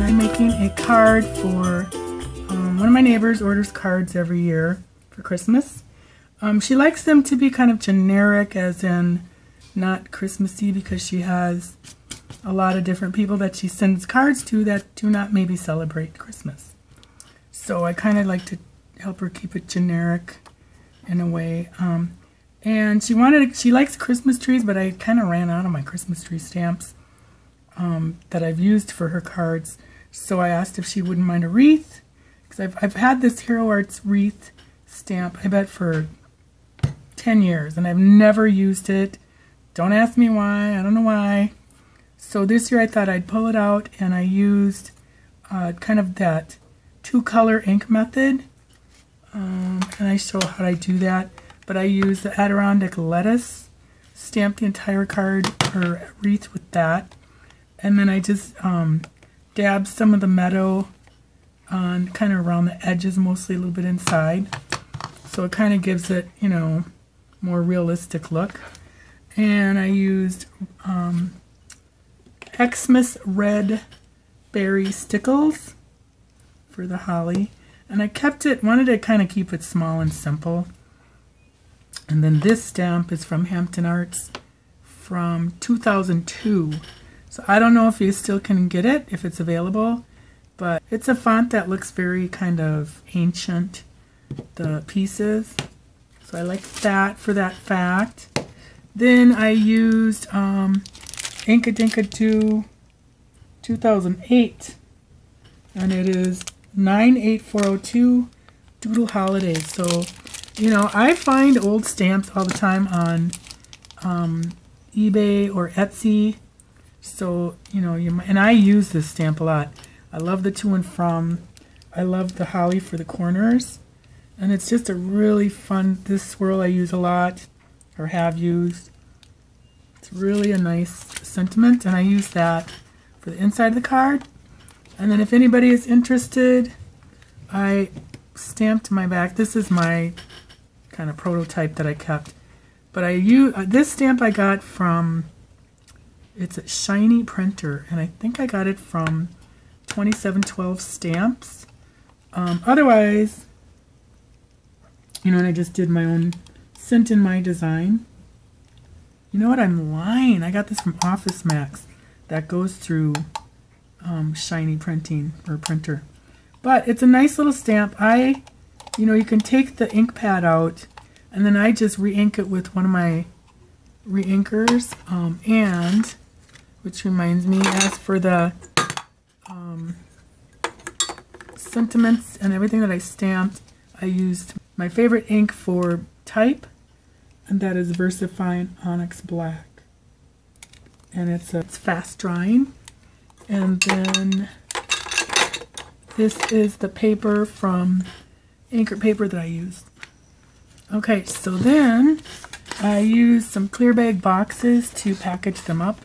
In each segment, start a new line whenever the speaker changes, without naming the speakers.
I'm making a card for one of my neighbors. Orders cards every year for Christmas. She likes them to be kind of generic, as in not Christmassy, because she has a lot of different people that she sends cards to that do not maybe celebrate Christmas. So I kind of like to help her keep it generic in a way. And she likes Christmas trees, but I kind of ran out of my Christmas tree stamps that I've used for her cards. So I asked if she wouldn't mind a wreath, because I've had this Hero Arts wreath stamp, I bet, for 10 years, and I've never used it. Don't ask me why. I don't know why. So this year I thought I'd pull it out, and I used kind of that 2-color ink method. And I show how I do that. But I used the Adirondack lettuce, stamped the entire card or wreath with that. And then I just dabbed some of the meadow on kind of around the edges, mostly a little bit inside. So it kind of gives it, you know, more realistic look. And I used Xmas red berry stickles for the holly. And I wanted to kind of keep it small and simple. And then this stamp is from Hampton Arts from 2002. So I don't know if you still can get it, if it's available. But it's a font that looks very kind of ancient, the pieces. So I like that for that fact. Then I used Inkadinka 2008. And it is 98402 Doodle Holidays. So, you know, I find old stamps all the time on eBay or Etsy. So, you know, and I use this stamp a lot. I love the to and from. I love the holly for the corners. And it's just a really fun, this swirl I use a lot, or have used. It's really a nice sentiment, and I use that for the inside of the card. And then if anybody is interested, I stamped my back. This is my kind of prototype that I kept. But I use this stamp I got from, it's a Shiny Printer, and I think I got it from 2712 Stamps. Otherwise, you know, and I just did my own, sent in my design. You know what, I'm lying. I got this from Office Max. That goes through Shiny Printing or Printer. But it's a nice little stamp. You know, you can take the ink pad out, and then I just re-ink it with one of my re-inkers. And, which reminds me, as for the sentiments and everything that I stamped, I used my favorite ink for type, and that is VersaFine Onyx Black. And it's fast drying. And then this is the paper from Anchor Paper that I used. Okay, so then I used some clear bag boxes to package them up,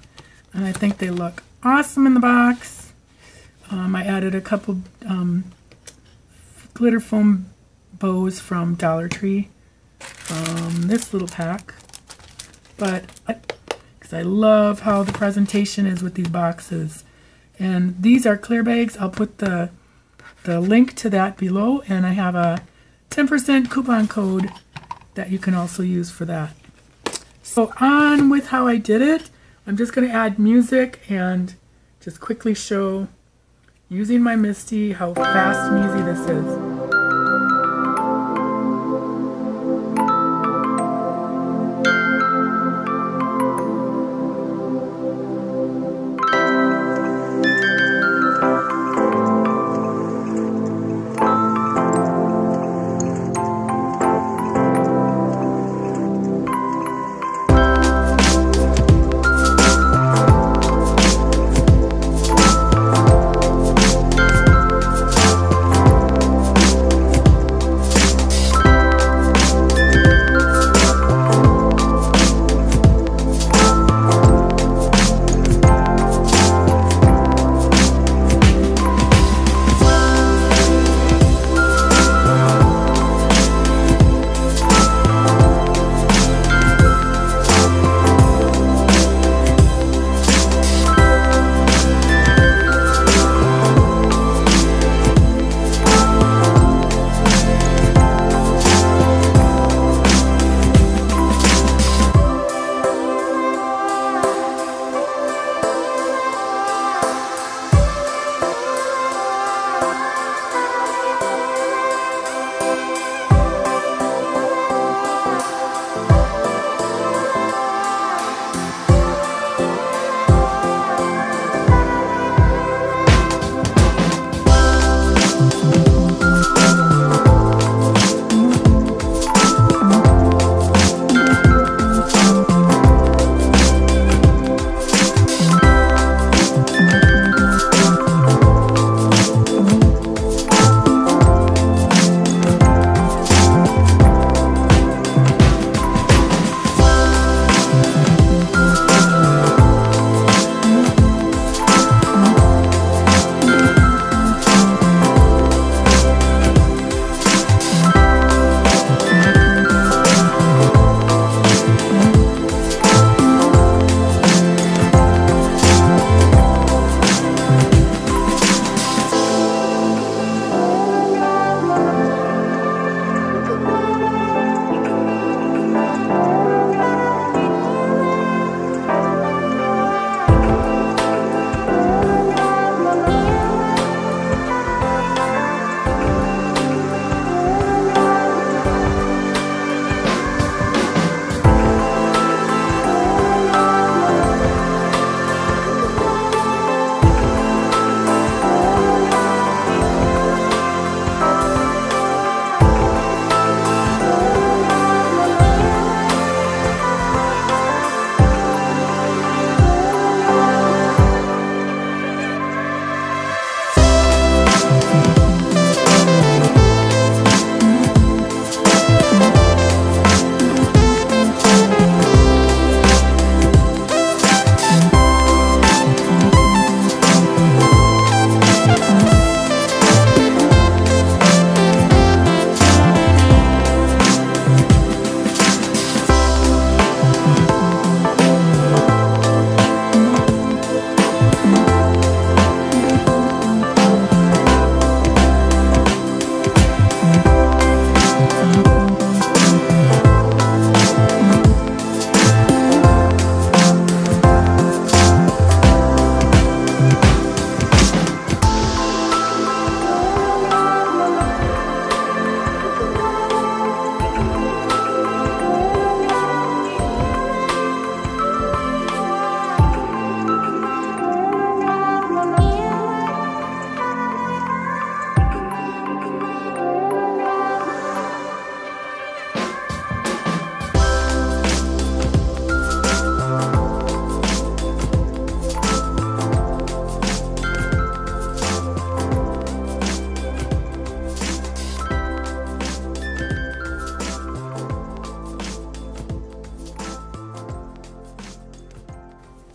and I think they look awesome in the box. I added a couple glitter foam bows from Dollar Tree from this little pack, but because I love how the presentation is with these boxes. And these are clear bags. I'll put the link to that below, and I have a 10% coupon code that you can also use for that. So on with how I did it, I'm just going to add music and just quickly show, using my MISTI, how fast and easy this is.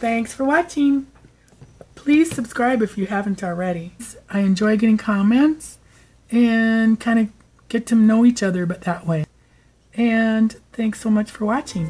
thanks for watching. Please subscribe if you haven't already. I enjoy getting comments and kind of get to know each other but that way. And thanks so much for watching.